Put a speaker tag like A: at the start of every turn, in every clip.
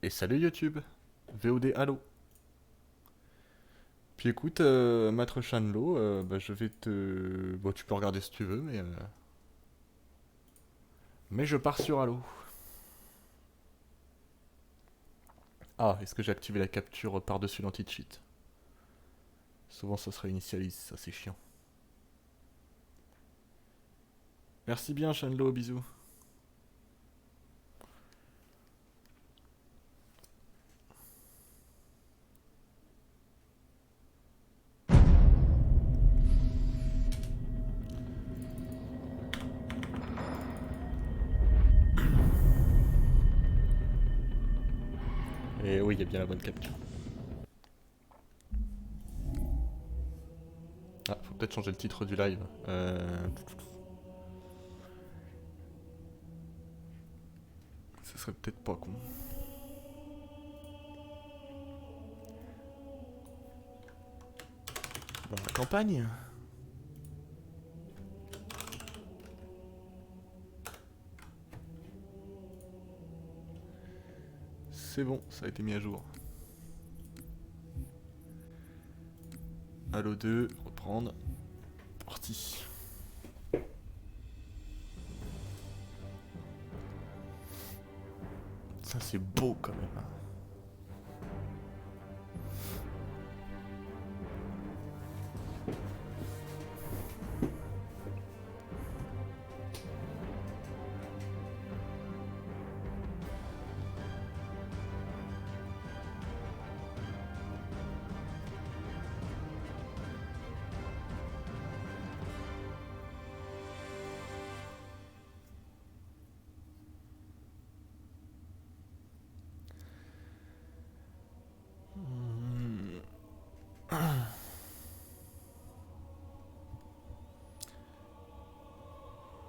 A: Et salut YouTube, VOD Halo. Puis écoute, Maître Chanlo, je vais te... Bon, tu peux regarder si tu veux, mais je pars sur Halo. Ah, est-ce que j'ai activé la capture par-dessus l'anti-cheat? Souvent ça se réinitialise, ça c'est chiant. Merci bien Chanlo, bisous. Et oui, il y a bien la bonne capture. Ah, faut peut-être changer le titre du live. Ce serait peut-être pas con. Bon, la campagne. C'est bon, ça a été mis à jour. Halo 2, reprendre. Parti. Ça c'est beau quand même.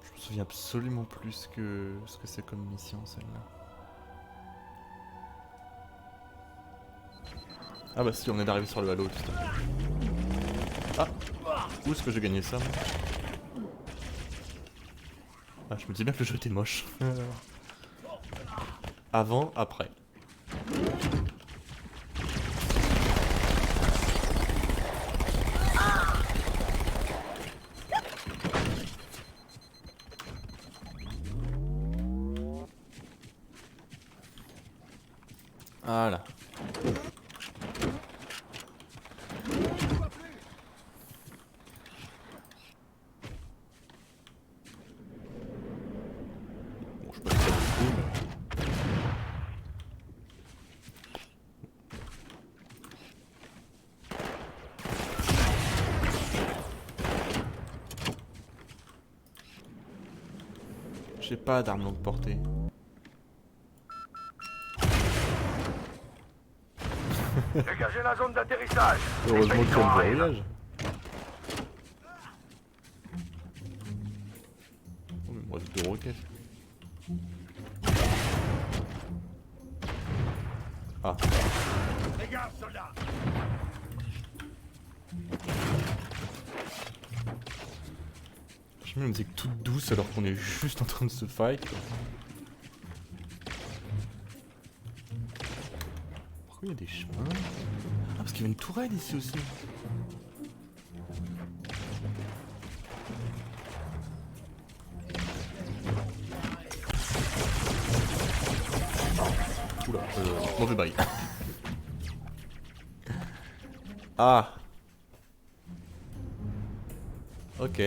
A: Je me souviens absolument plus que ce que c'est comme mission celle-là. Ah bah si, on est d'arriver sur le Halo justement. Ah, où est-ce que j'ai gagné ça moi? Ah, je me disais bien que le jeu était moche. Avant, après. Voilà. Bon, je sais pas si ça vaut le coup, mais... J'ai pas d'arme longue portée.
B: Dégagez la zone d'atterrissage.
A: Heureusement qu'il y a le verrouillage. Oh mais il me reste 2 roquettes. Ah.
B: Les gars, soldats.
A: Je mets une musique toute douce alors qu'on est juste en train de se fight. Pourquoi il y a des chemins? Ah parce qu'il y a une tourelle ici aussi. Oula, mauvais bail. Ah. Ok.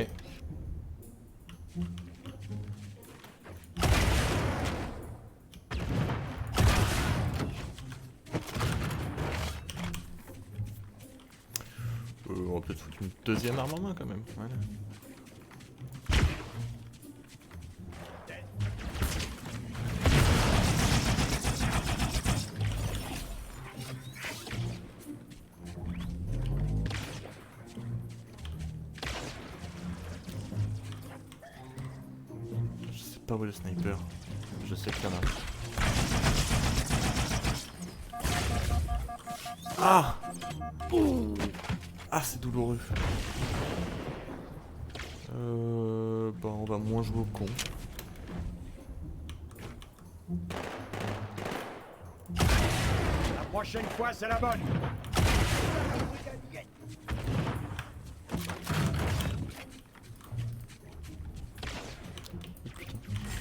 A: On va peut-être foutre une deuxième arme en main quand même. Voilà. Je sais pas où est le sniper. Je sais qu'il y en a. Ah! Ah, c'est douloureux. Bah on va moins jouer au con.
B: prochaine fois, c'est la bonne.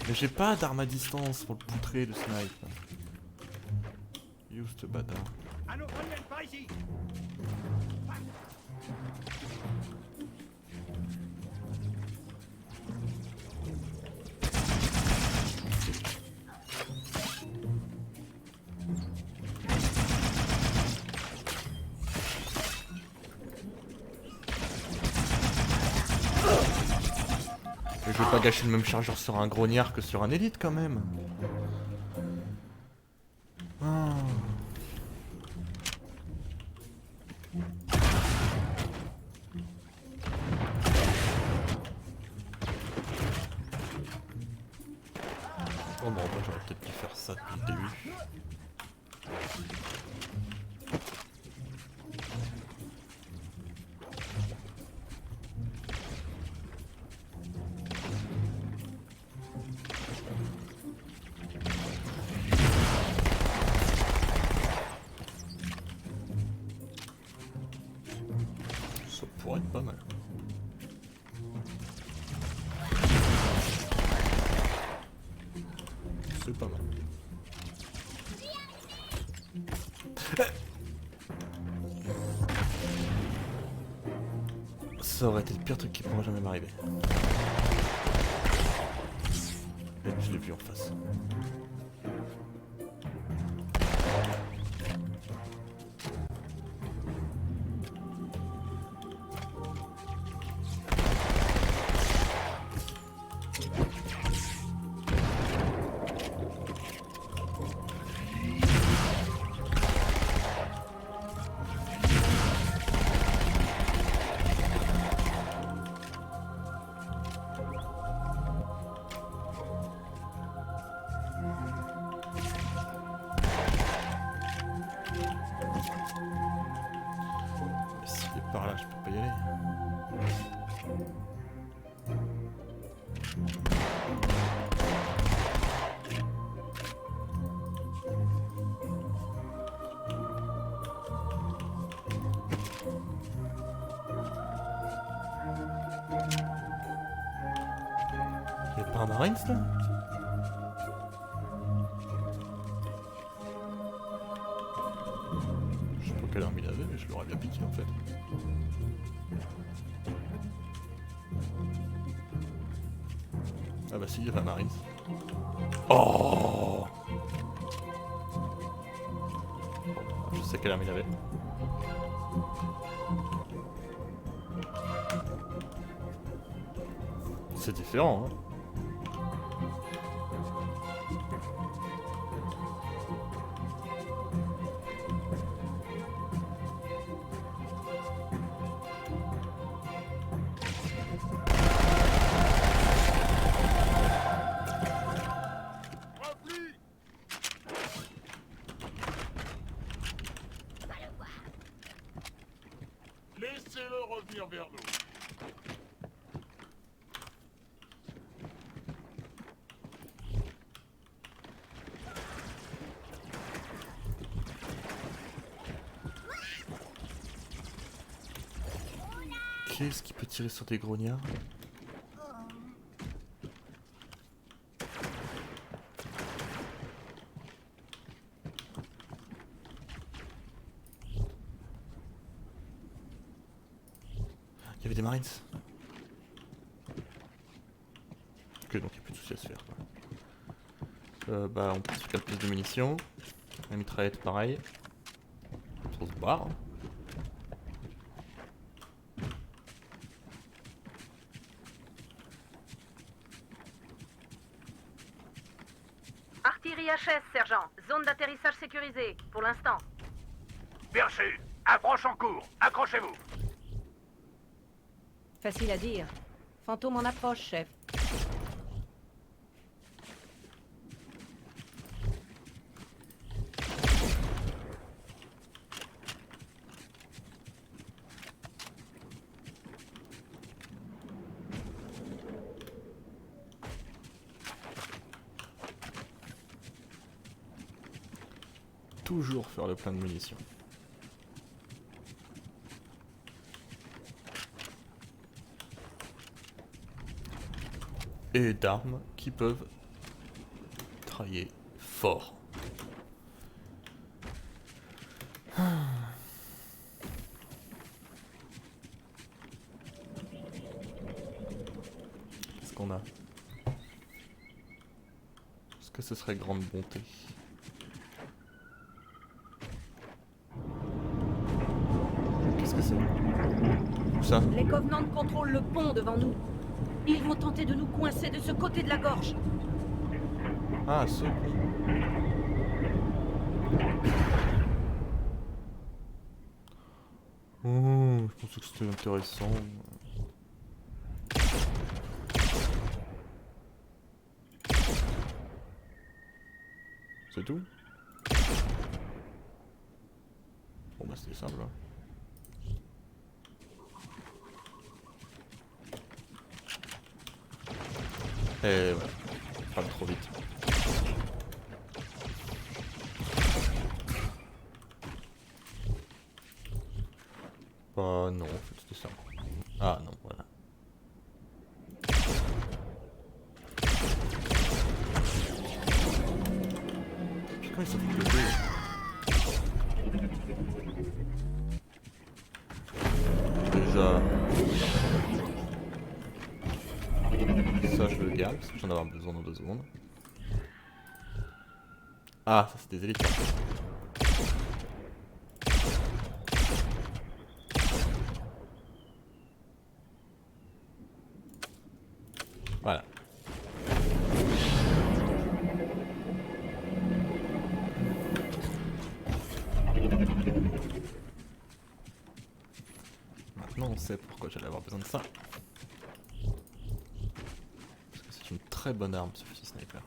A: Mais j'ai pas d'arme à distance pour le poutrer, le snipe. Use ce bâtard.
B: Un autre alien par ici.
A: Mais je vais pas gâcher le même chargeur sur un grognard que sur un élite quand même. Ah. Oh non, bah, j'aurais peut-être dû faire ça depuis le début. Ça pourrait être pas mal. C'est pas mal. Ça aurait été le pire truc qui pourrait jamais m'arriver. Et je l'ai vu en face. Mais s'il est par là, je peux pas y aller. Y'a pas un Marines là? Je sais pas quelle arme il avait, mais je l'aurais bien piqué en fait. Ah bah si, il y avait un Marines. Oh! Je sais quelle arme il avait. C'est différent, hein.
B: Laissez-le revenir vers nous.
A: Qu'est-ce qui peut tirer sur des grognards? Il y avait des Marines. Ok, donc il n'y a plus de soucis à se faire. Bah, on peut se faire plus de munitions. La mitraillette, pareil. On se barre. Hein.
C: Artillerie HS, sergent. Zone d'atterrissage sécurisée, pour l'instant.
B: Perçu. Approche en cours. Accrochez-vous.
C: Facile à dire. Fantôme en approche, chef.
A: toujours faire le plein de munitions. Et d'armes qui peuvent travailler fort. Qu'est-ce qu'on a? Est-ce que ce serait grande bonté? Qu'est-ce que c'est? Où ça?
D: Les Covenants contrôlent le pont devant nous. Ils vont tenter de nous coincer de ce côté de la gorge.
A: Ah, ce pont. Oh, je pensais que c'était intéressant. C'est tout? Bon bah c'était simple hein. Et voilà, pas trop vite. Bah non, en fait c'était ça. Ah non, voilà. Puis comment ils sont fait lever? Déjà... Ça je le garde parce que j'en ai besoin dans 2 secondes. Ah, ça c'est des élites. Voilà. Maintenant on sait pourquoi j'allais avoir besoin de ça. Parce que c'est une très bonne arme ce fusil sniper.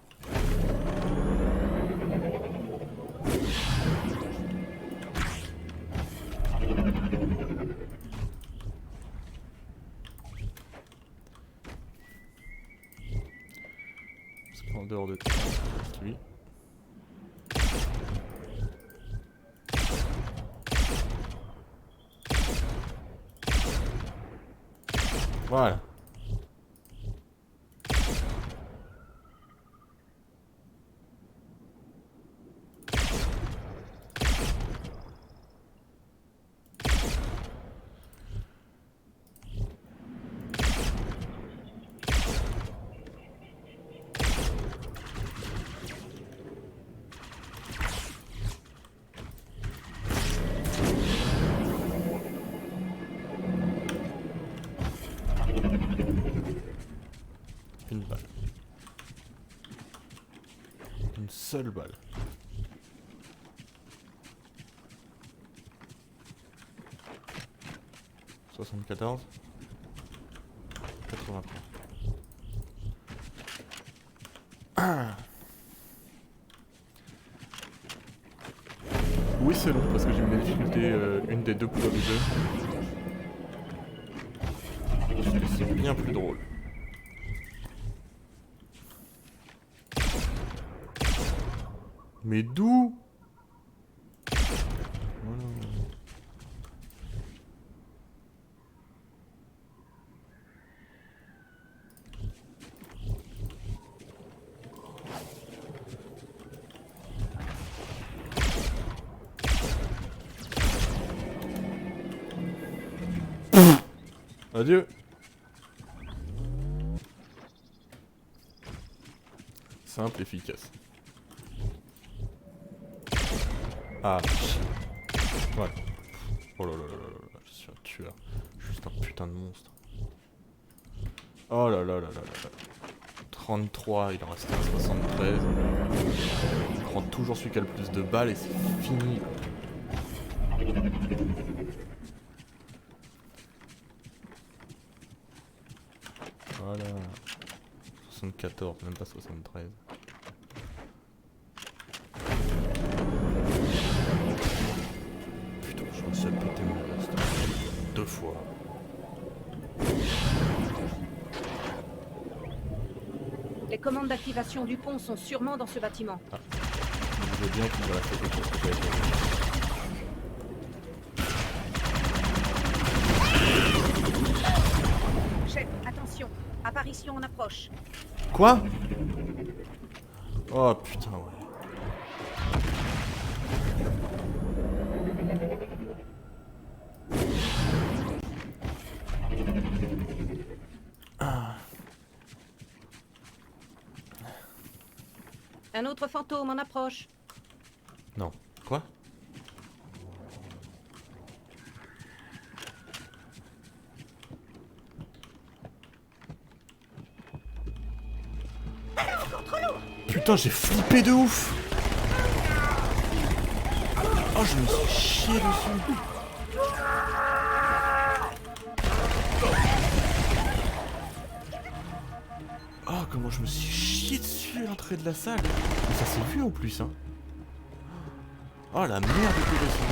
A: Parce qu'en dehors de tout, lui. Voilà. Une balle. Une seule balle. « 74 » 83. Oui c'est long parce que j'ai une difficulté, une des 2 pour le jeu. Parce que c'est bien plus drôle. Mais d'où? Voilà. Adieu. Simple, efficace. Ah, ouais. Oh là là là là là, je suis un tueur. Juste un putain de monstre. Oh là là là là là là. 33, il en reste un 73. Il prend toujours celui qui a le plus de balles et c'est fini. Voilà. 74, même pas 73. Putain, je crois que ça a pété mon reste. 2 fois.
D: Les commandes d'activation du pont sont sûrement dans ce bâtiment.
A: Ah. Je veux bien que voilà, c'est quelque chose que j'avais fait.
D: Chef, attention. Apparition en approche.
A: Quoi? Oh putain, ouais.
D: Un autre fantôme en approche.
A: Non. Quoi? Putain, j'ai flippé de ouf! Oh, je me suis chié dessus! Oh, comment je me suis chié dessus à l'entrée de la salle! Et ça s'est vu en plus, hein! Oh la merde que je suis!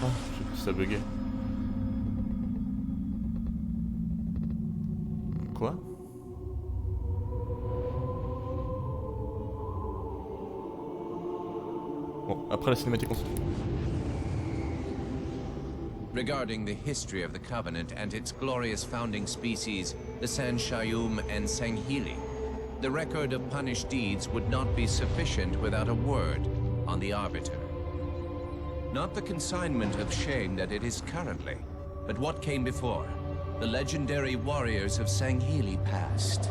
A: Oh, ça buguait. Quoi? Bon, après la cinématique on se...
E: Regarding the history of the Covenant and its glorious founding species, the Sanshayum and Sanghili, the record of punished deeds would not be sufficient without a word on the Arbiter. Not the consignment of shame that it is currently, but what came before. The legendary warriors of Sanghili past.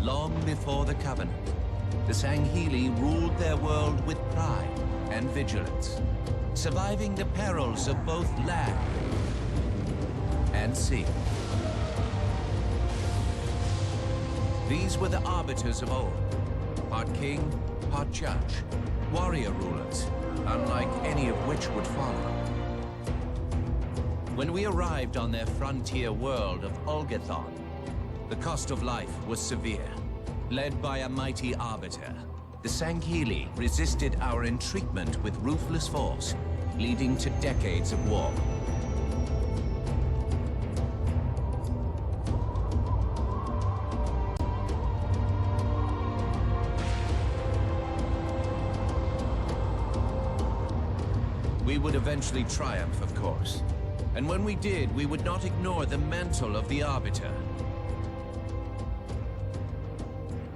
E: Long before the Covenant, the Sanghili ruled their world with pride and vigilance, surviving the perils of both land and sea. These were the arbiters of old, part king, part judge, warrior rulers, unlike any of which would follow. When we arrived on their frontier world of Olgathon, the cost of life was severe. Led by a mighty arbiter, the Sanghili resisted our intriguement with ruthless force, leading to decades of war. We would eventually triumph, of course. And when we did, we would not ignore the mantle of the Arbiter.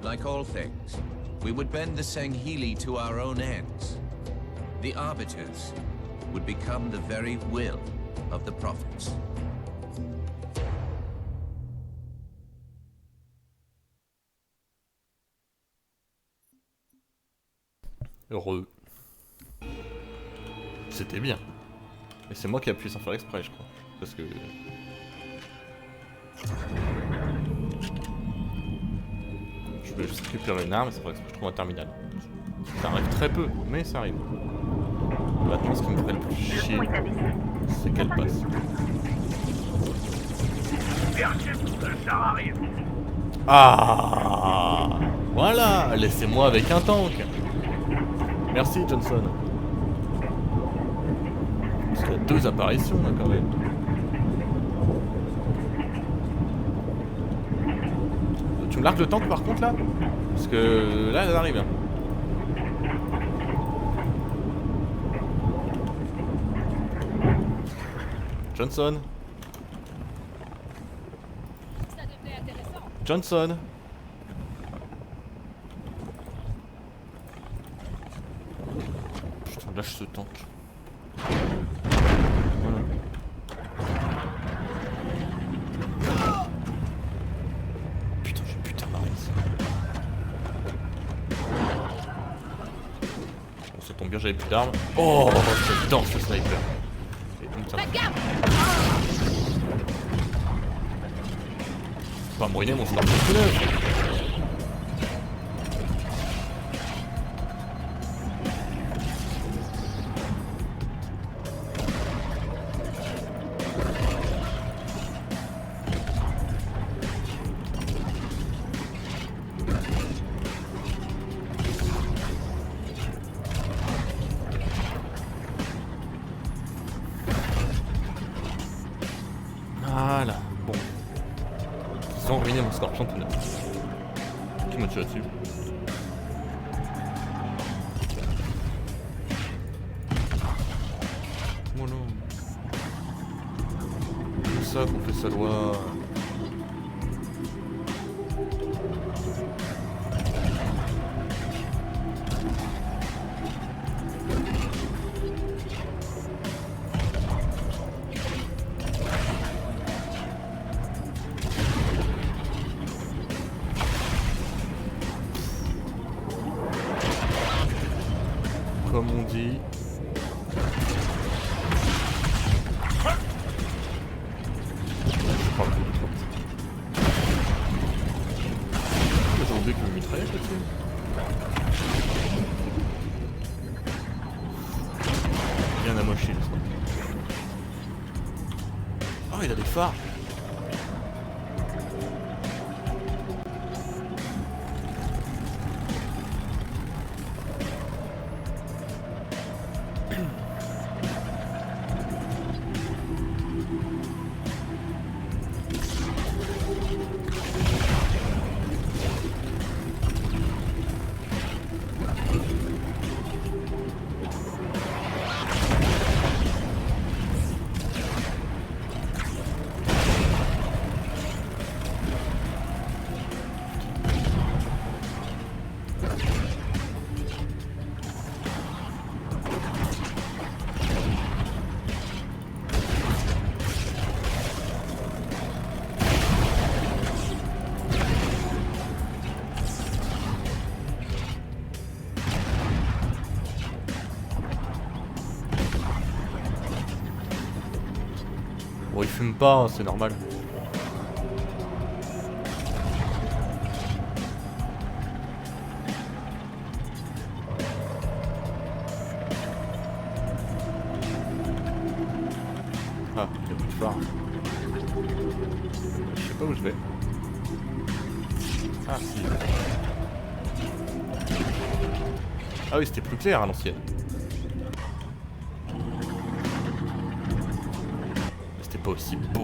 E: Like all things, we would bend the Sanghili to our own ends. The Arbiters would become the very will of the Prophets.
A: Heureux. C'était bien. Et c'est moi qui ai appuyé sans faire exprès, je crois. Parce que... Je voulais juste récupérer une arme, c'est vrai que je trouve un terminal. Ça arrive très peu, mais ça arrive. Maintenant, ce qui me ferait le plus chier, c'est qu'elle passe.
B: Ça arrive.
A: Ah, voilà, laissez-moi avec un tank. Merci Johnson. Parce qu'il y a 2 apparitions là quand même. Tu me largues le tank par contre là? Parce que là elle arrive. Hein. Johnson. Johnson. Putain, lâche ce tank. Voilà. Putain, j'ai putain marre ici. Bon, ça tombe bien, j'avais plus d'armes. Oh, j'adore ce sniper. Et donc ça... Faut pas me ruiner mon sniper tout neuf. terminé mon scorpion tout neuf. Qui m'a tué là-dessus? Oh non. C'est ça qu'on fait sa loi. Comme on dit. J'ai oublié que le mitraillette là-dessus. Bien amoché le soir. Oh, il a des phares. Bon, il fume pas, hein, c'est normal. Ah, il y a plus de phare. Je sais pas où je vais. Ah, si. Ah oui, c'était plus clair à l'ancienne. C'était pas aussi beau.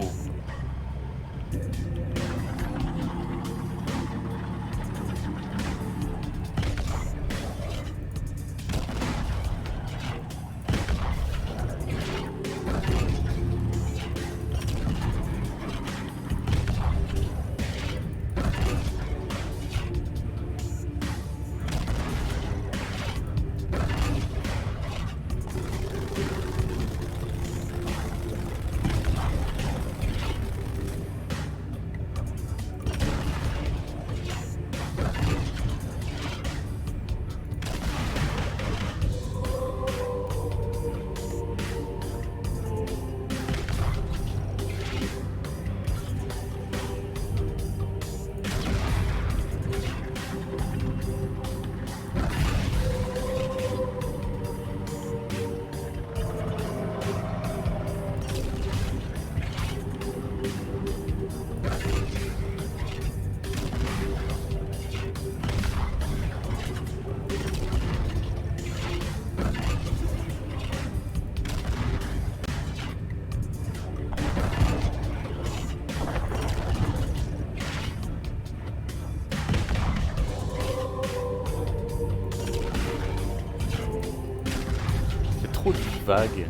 A: Trop de vagues.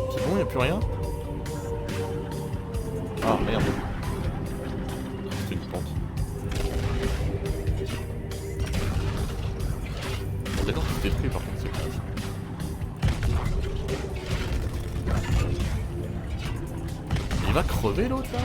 A: C'est bon, y a plus rien? Ah merde. C'est une pente. Bon, d'accord, c'est détruit par contre, c'est pas ça. Il va crever l'autre là?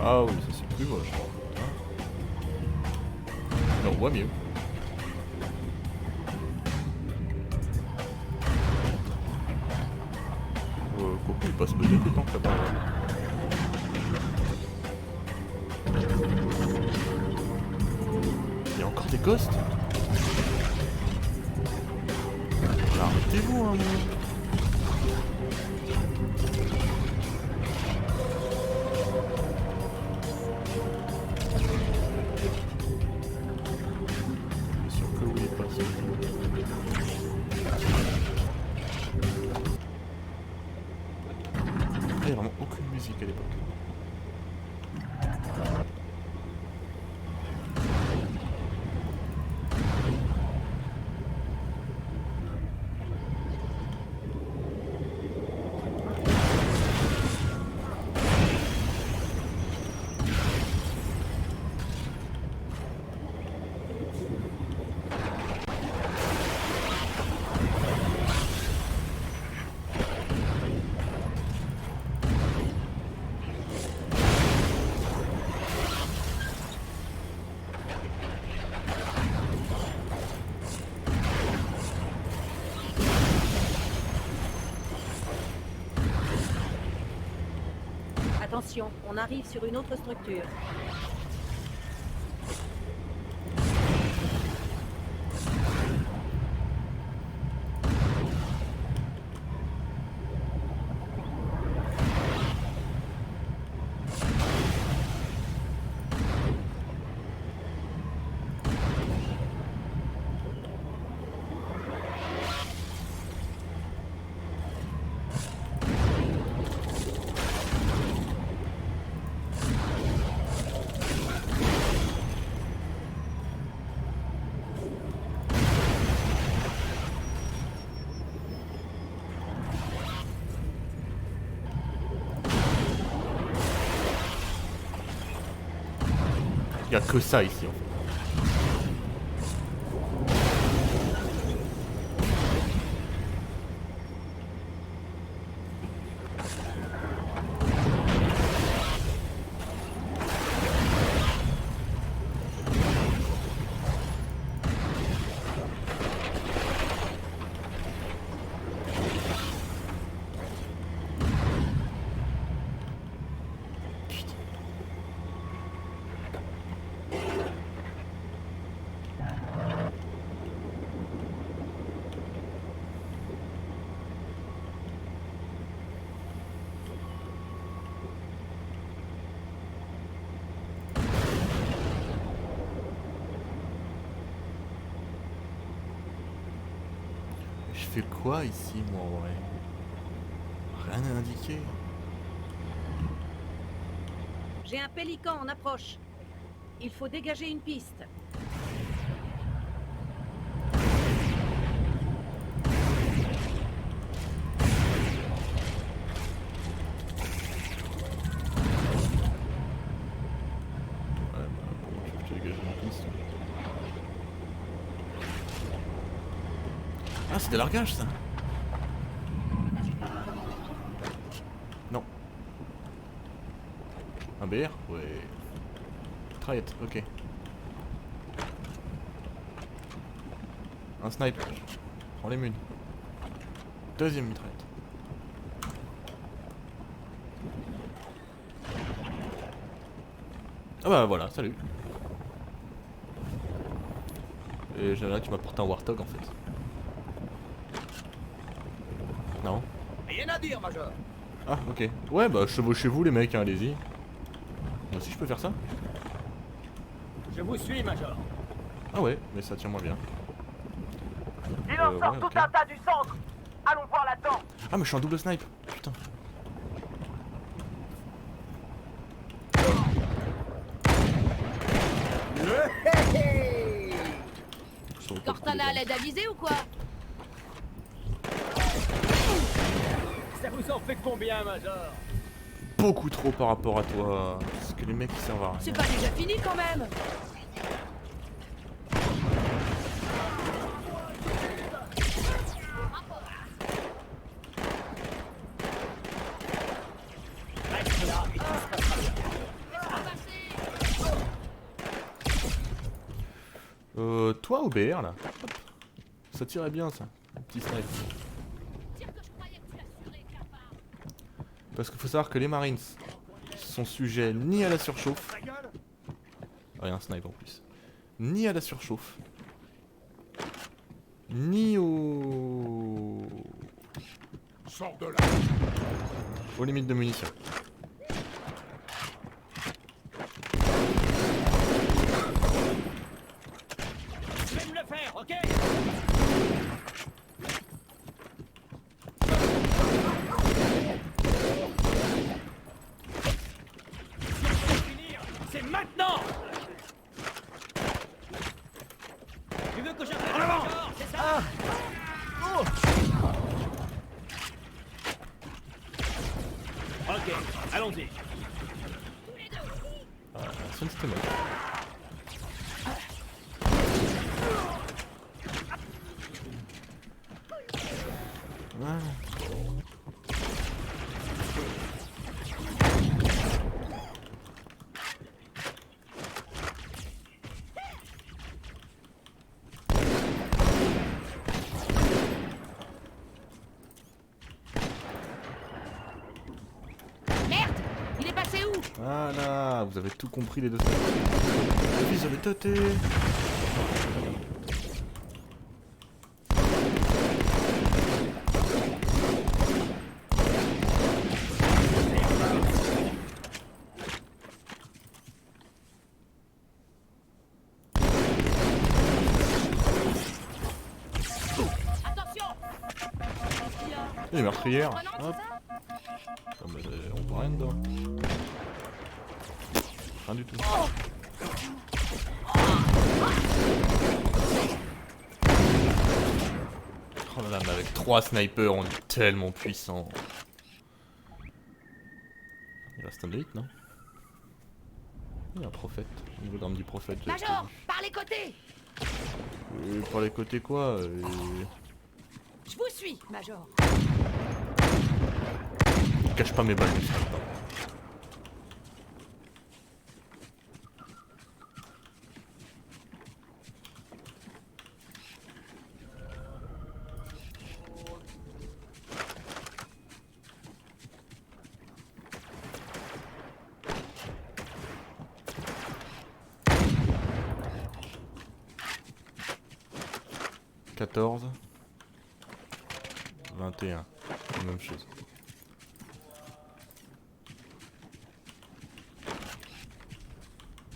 A: Ah oui, ça c'est plus moche. Là on voit mieux. Il passe peut-être le temps là-bas. Il y a encore des ghosts. Arrêtez-vous, hein, moi. Bien sûr que oui, il passe. Il n'y a vraiment aucune musique à l'époque.
D: Attention, on arrive sur une autre structure. Il n'y a que ça ici en fait. Je fais quoi ici, moi, ouais? Rien n'est indiqué. J'ai un pélican en approche. Il faut dégager une piste.
A: Ouais, bah, bon, je dégage une piste. Ah, c'est des largages, ça. Non. Un BR? Ouais. Mitraillette, ok. Un snipe. Prends les munes. Deuxième mitraillette. Ah bah voilà, salut. Et là tu m'as porté un Warthog en fait. Non.
B: Rien à dire, Major.
A: Ah ok. Ouais bah chevauchez-vous les mecs, hein, allez-y. Moi aussi je peux faire ça?
B: Je vous suis, Major.
A: Ah ouais, mais ça tient moins bien.
B: Il en sort
A: ouais,
B: tout
A: ok.
B: un tas du centre. Allons voir là-dedans.
A: Ah mais je suis en double snipe. Putain. Sur le côté
D: Cortana
A: des
D: à l'aide à viser ou quoi?
B: Ça vous en fait combien, Major?
A: beaucoup trop par rapport à toi. Parce que les mecs ils servent à rien.
D: C'est pas déjà fini quand même.
A: Toi ou BR là? Hop. Ça tirait bien ça, un petit snipe. Parce qu'il faut savoir que les Marines sont sujets ni à la surchauffe. Ah, y a un snipe en plus. Ni à la surchauffe. Ni au...
F: Sors de là.
A: aux limites de munitions.
B: Je vais me le faire, ok? C'est maintenant! Tu veux que j'appelle le major, c'est ça? Ok, allons-y.
A: Ah, personne c'était mort. Voilà.
D: Merde! Il est passé où?
A: Voilà, vous avez tout compris les deux. Ils avaient tâté.
D: Attention!
A: Les meurtrières.
D: Prenante, c'est
A: Hop.
D: ça?
A: Ah, bah, on voit rien dedans. Rien du tout. Oh là là, mais avec 3 snipers, on est tellement puissant. Il reste un élite, non? Il y a un prophète. Au niveau d'arme du prophète. j'avais
D: Major,
A: pas vu.
D: par les côtés!
A: Par les côtés quoi
D: Je vous suis, Major.
A: Je cache pas mes balles, je sais pas. « 14 » 21, même chose.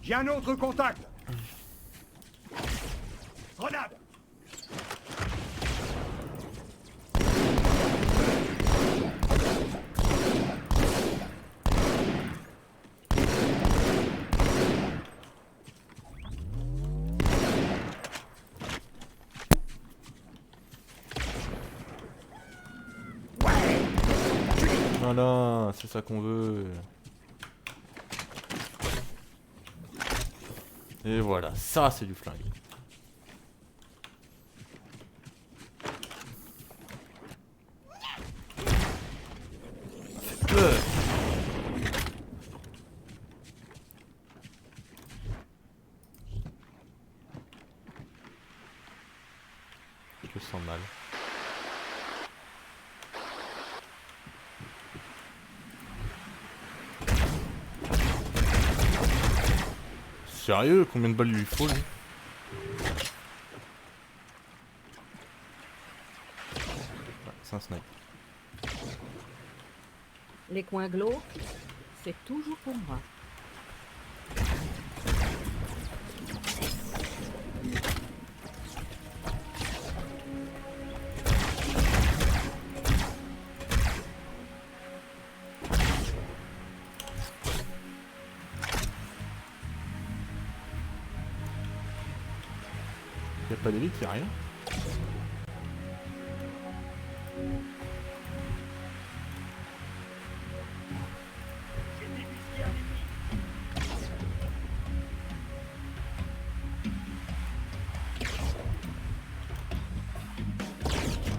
F: J'ai un autre contact. Grenade.
A: Voilà, c'est ça qu'on veut. Et voilà, ça c'est du flingue. Ça fait peur. Je sens mal. Sérieux, combien de balles il lui faut lui? Ouais, c'est un snipe.
D: Les coins glauques, c'est toujours pour moi.
A: Y'a pas d'élite, y'a rien.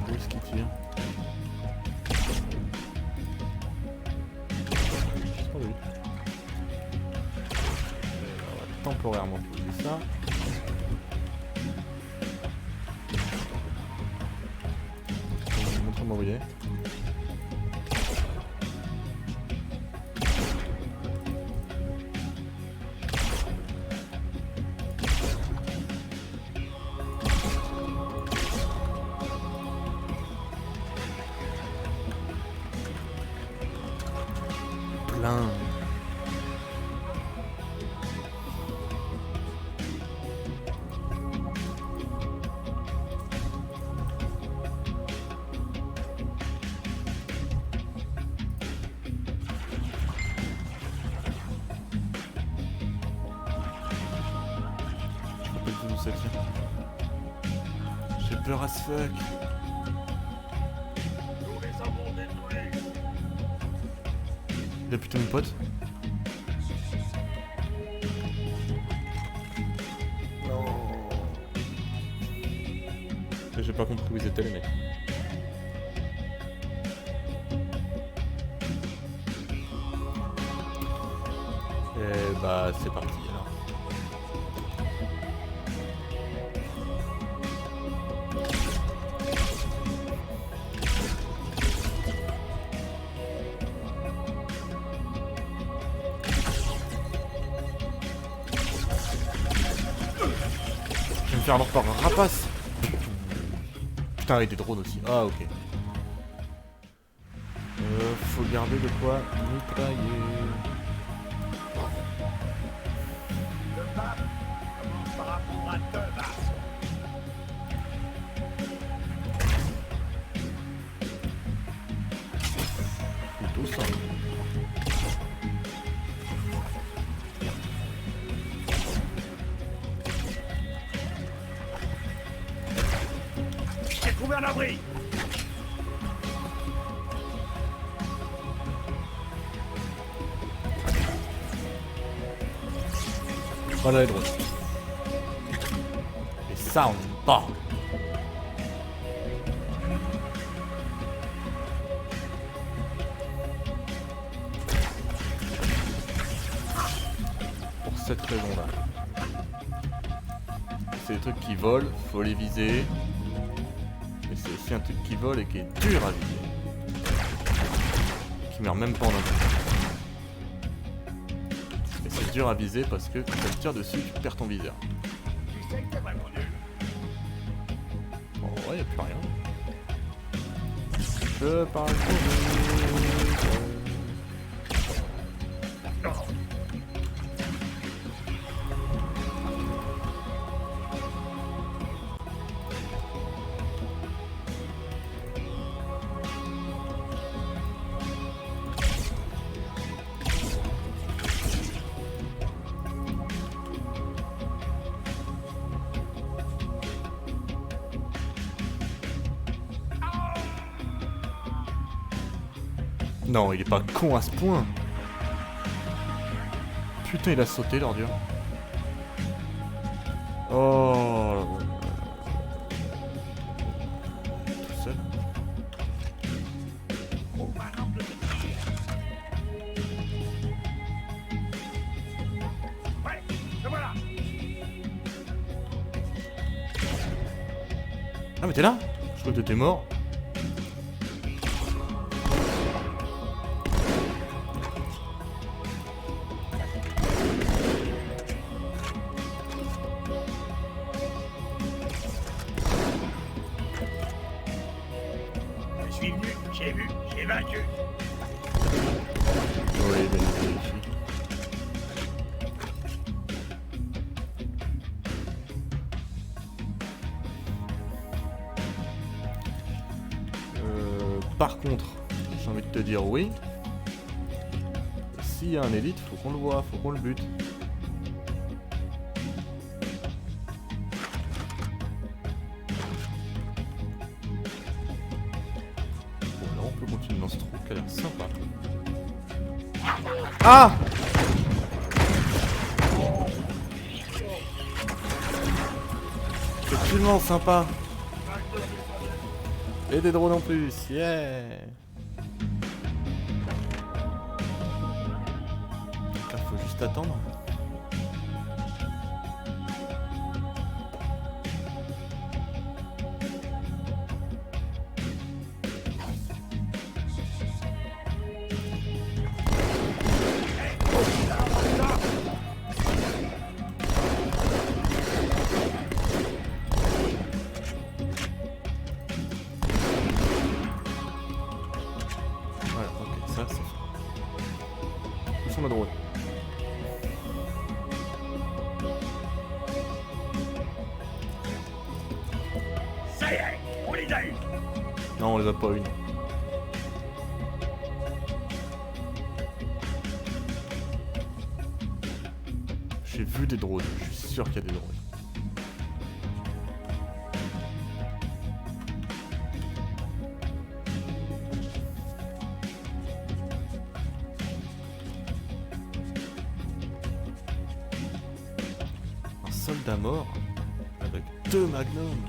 A: Où est-ce qu'il tire? Oh oui. On va temporairement poser ça. Montre-moi où il est. plein. Je sais pas d'où ça vient. J'ai peur as fuck.
F: Nous les avons détruits.
A: Il a plutôt mon pote. Non. J'ai pas compris où ils étaient les mecs. Et bah c'est parti alors. Je vais me faire alors par un rapace. Putain, et des drones aussi. Ah ok. Faut garder de quoi mitrailler.
F: Le pape commence par apprendre à te battre.
A: Plutôt ça.
F: J'ai trouvé un abri.
A: Voilà les drones. Et ça on n'aime pas. Pour cette raison-là. C'est des trucs qui volent, faut les viser. Et c'est aussi un truc qui vole et qui est dur à viser. Qui meurt même pas en un coup. Et c'est dur à viser parce que quand tu tires dessus, tu perds ton viseur.
F: Tu sais que t'es vraiment nul.
A: Bon, ouais, y'a plus rien. Je parle trop vite.
F: Non.
A: Non, il est pas con à ce point. Putain, il a sauté l'ordure. Oh. Tout seul.
F: Au manant de tir. Ouais, le voilà.
A: Ah mais t'es là? Je crois que t'étais mort.
F: Je suis venu, j'ai vu, j'ai vaincu.
A: Oui, bien ici. Par contre, j'ai envie de te dire oui. S'il y a un élite, faut qu'on le voit, faut qu'on le bute. Bon, là on peut continuer dans ce trou qui a l'air sympa. Ah! Effectivement sympa. Et des drones en plus, yeah! Là, faut juste attendre. Voilà, ok, ça c'est fait. sont nos drones?
F: Ça y est, on les a eu.
A: Non, on les a pas eu. J'ai vu des drones, je suis sûr qu'il y a des drones. Un soldat mort avec 2 magnums.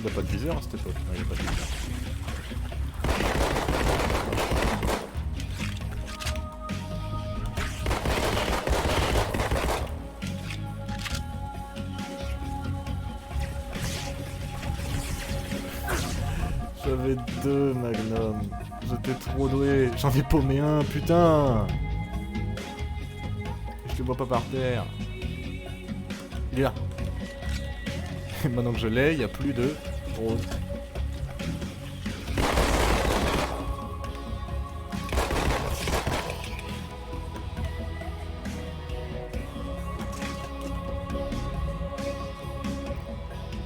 A: Il a pas de viseur à cette époque. Ah, il a pas de viseur. J'avais 2 magnums. J'étais trop doué. J'en ai paumé un, putain. Je le vois pas par terre. Il est là. Et maintenant que je l'ai, il n'y a plus de rose.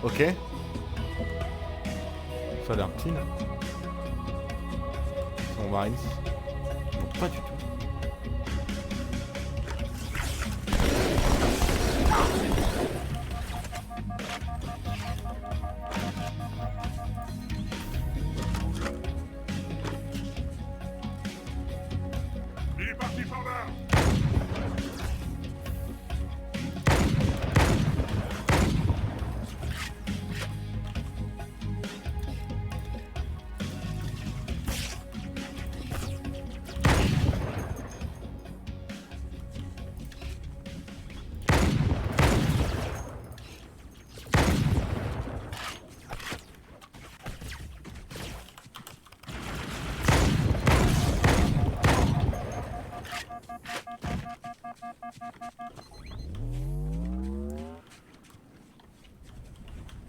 A: Ok. Ça a l'air clean. On va ici. Non, pas du tout.
F: Il est parti par là.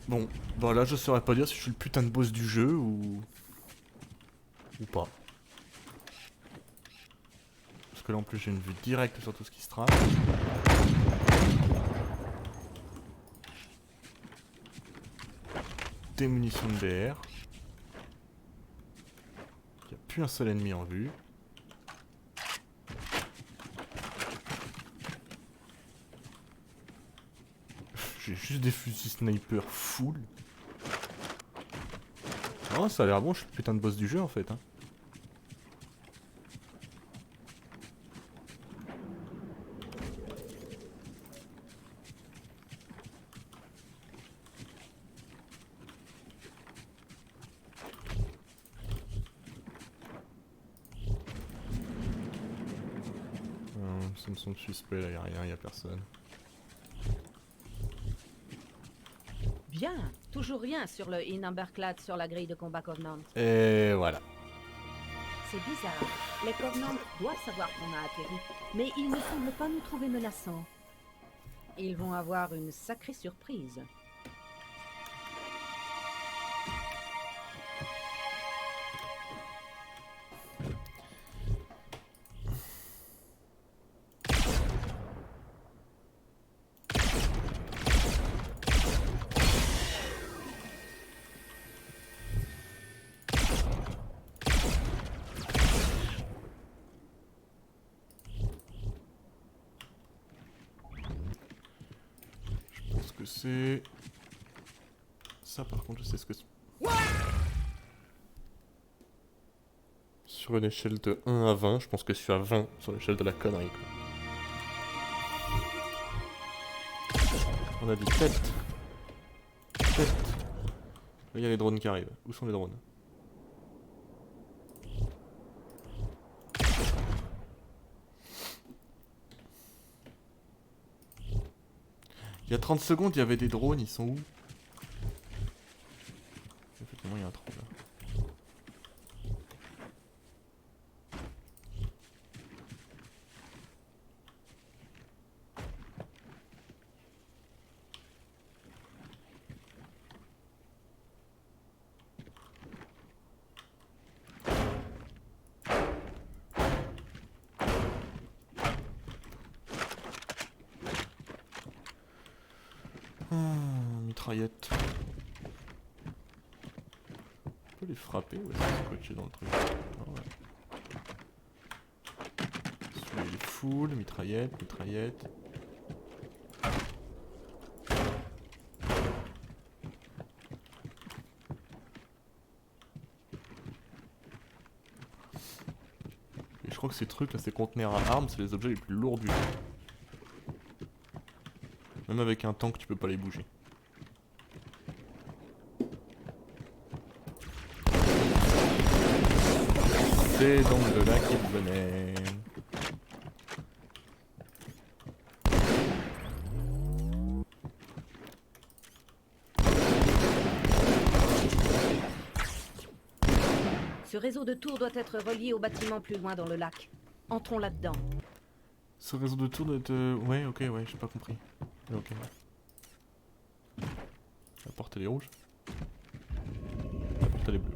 A: Bon, bah là je saurais pas dire si je suis le putain de boss du jeu ou pas. Parce que là en plus j'ai une vue directe sur tout ce qui se trame. Des munitions de BR. Il n'y a plus un seul ennemi en vue. J'ai juste des fusils sniper full. Oh, ça a l'air bon, je suis le putain de boss du jeu en fait. Hein. Ça me semble suspect là, y'a rien, y'a personne.
D: Bien, toujours rien sur le Inamberklad sur la grille de combat Covenant.
A: Et voilà.
D: C'est bizarre. Les Covenants doivent savoir qu'on a atterri, mais ils ne semblent pas nous trouver menaçants. Ils vont avoir une sacrée surprise.
A: Que c'est... Ça par contre je sais ce que c'est. Sur une échelle de 1 à 20, je pense que je suis à 20 sur l'échelle de la connerie quoi. On a dit tête. Tête. Là il y a les drones qui arrivent. Où sont les drones? Il y a 30 secondes, il y avait des drones, ils sont où? Effectivement, il y a un trou là. Mitraillette. On peut les frapper ou est-ce qu'ils sont scotchés dans le truc? Ah ouais. Celui-là il est full, mitraillette, mitraillette. Et je crois que ces trucs là, ces conteneurs à armes, c'est les objets les plus lourds du jeu. Même avec un tank, tu peux pas les bouger. C'est donc de là qu'il venait.
D: Ce réseau de tours doit être relié au bâtiment plus loin dans le lac. Entrons là-dedans.
A: Ce réseau de tours doit être... Ouais, ok, ouais, j'ai pas compris. Ok. La porte elle est rouge. La porte elle est bleue.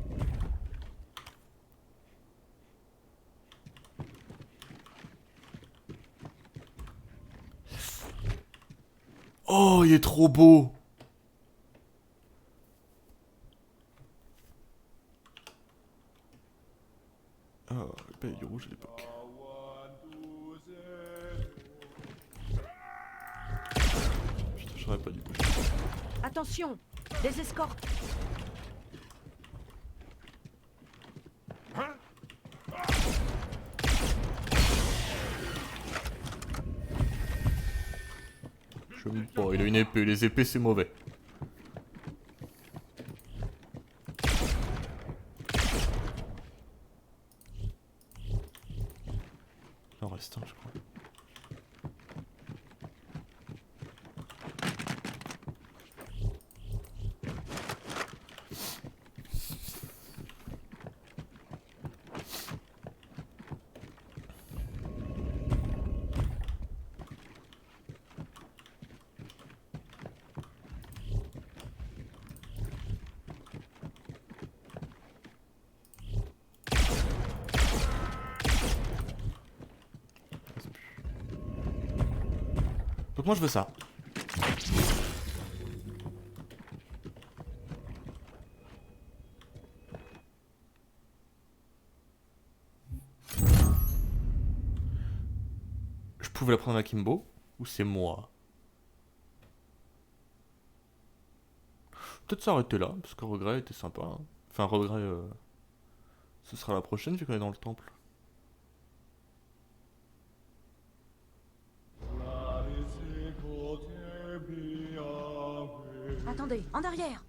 A: Oh, il est trop beau! Oh, le pays du rouge à l'époque. Putain, j'aurais pas dû bouger.
D: Attention, des escortes.
A: Je me pas, il a une épée, les épées c'est mauvais. Il en reste un, je crois. Donc moi je veux ça. Je pouvais la prendre à Kimbo ou c'est moi? Peut-être s'arrêter là, parce que regret était sympa. Hein. Enfin regret, ce sera la prochaine vu qu'on est dans le temple.
D: Attendez, en arrière.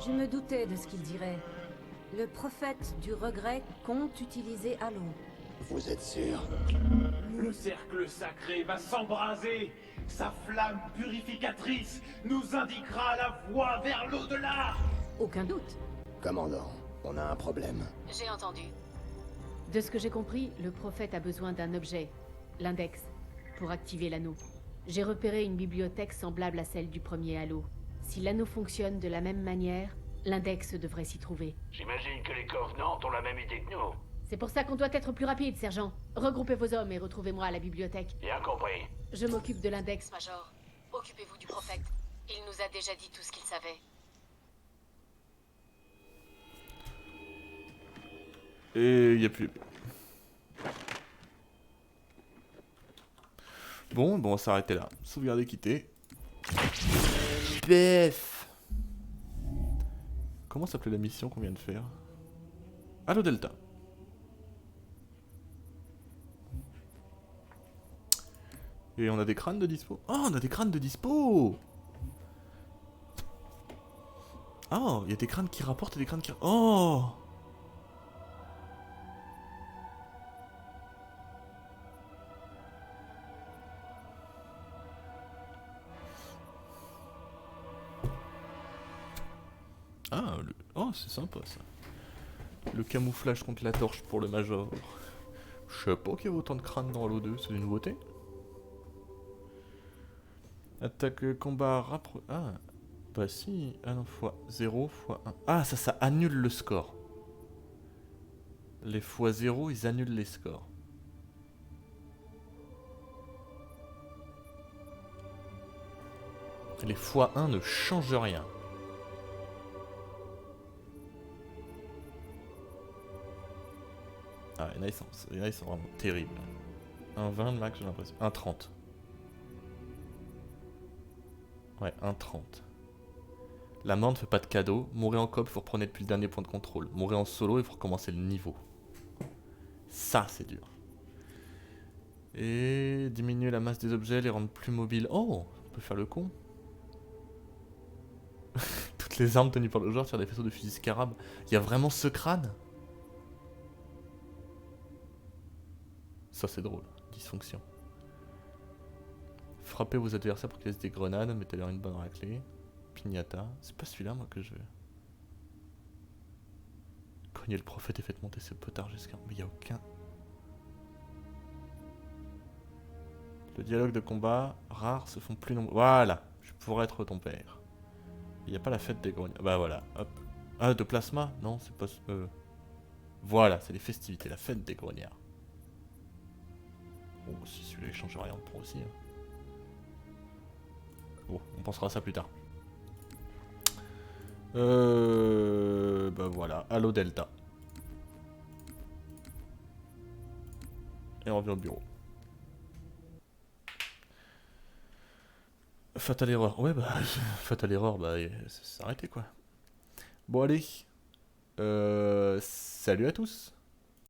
D: Je me doutais de ce qu'il dirait. Le prophète du regret compte utiliser Halo.
F: Vous êtes sûr?
B: Le cercle sacré va s'embraser. Sa flamme purificatrice nous indiquera la voie vers l'au-delà.
D: Aucun doute.
F: Commandant, on a un problème.
G: J'ai entendu. De ce que j'ai compris, le prophète a besoin d'un objet, l'index, pour activer l'anneau. J'ai repéré une bibliothèque semblable à celle du premier Halo. Si l'anneau fonctionne de la même manière, l'index devrait s'y trouver.
H: J'imagine que les Covenants ont la même idée que nous.
G: C'est pour ça qu'on doit être plus rapide, sergent. Regroupez vos hommes et retrouvez-moi à la bibliothèque.
H: Bien compris.
G: Je m'occupe de l'index, Major. Occupez-vous du prophète. Il nous a déjà dit tout ce qu'il savait.
A: Et il n'y a plus. Bon, on va s'arrêter là. Sauvegarder, quitter. PF. Comment s'appelait la mission qu'on vient de faire? Halo Delta. Et on a des crânes de dispo. Oh, on a des crânes de dispo. Oh, il y a des crânes qui rapportent et des crânes qui... Oh. Ah, oh, c'est sympa ça. Le camouflage contre la torche pour le Major. Je sais pas qu'il y avait autant de crânes dans Halo 2, c'est une nouveauté. Attaque combat rappro... Ah, bah si, ah non, fois 0, fois 1. Ah, ça annule le score. Les fois 0, ils annulent les scores. Les fois 1 ne changent rien. Ah, il y en a, ils sont vraiment terribles. 1,20 le max, j'ai l'impression. 1,30. Ouais, 1,30. La mort ne fait pas de cadeau. Mourir en coop, il faut reprendre depuis le dernier point de contrôle. Mourir en solo, il faut recommencer le niveau. Ça, c'est dur. Et diminuer la masse des objets, les rendre plus mobiles. Oh, on peut faire le con. Toutes les armes tenues par le joueur tirent des faisceaux de fusil scarab. Il y a vraiment ce crâne? Ça, c'est drôle. Dysfonction. Frappez vos adversaires pour qu'ils laissent des grenades, mettez-leur une bonne raclée. Pignata. C'est pas celui-là, moi, que je veux. Cognez le prophète et faites monter ce potard jusqu'à... Mais il n'y a aucun... Le dialogue de combat, rares, se font plus nombreux. Voilà, je pourrais être ton père. Il n'y a pas la fête des grognards. Bah voilà, hop. Ah, de plasma? Non, c'est pas... Voilà, c'est les festivités, la fête des grognards. Oh, si celui-là il change rien, on prend aussi. Hein. Bon, on pensera à ça plus tard. Bah voilà, Halo Delta. Et on revient au bureau. Fatal erreur. Ouais, bah, fatal erreur, bah, c'est arrêté quoi. Bon, allez. Salut à tous.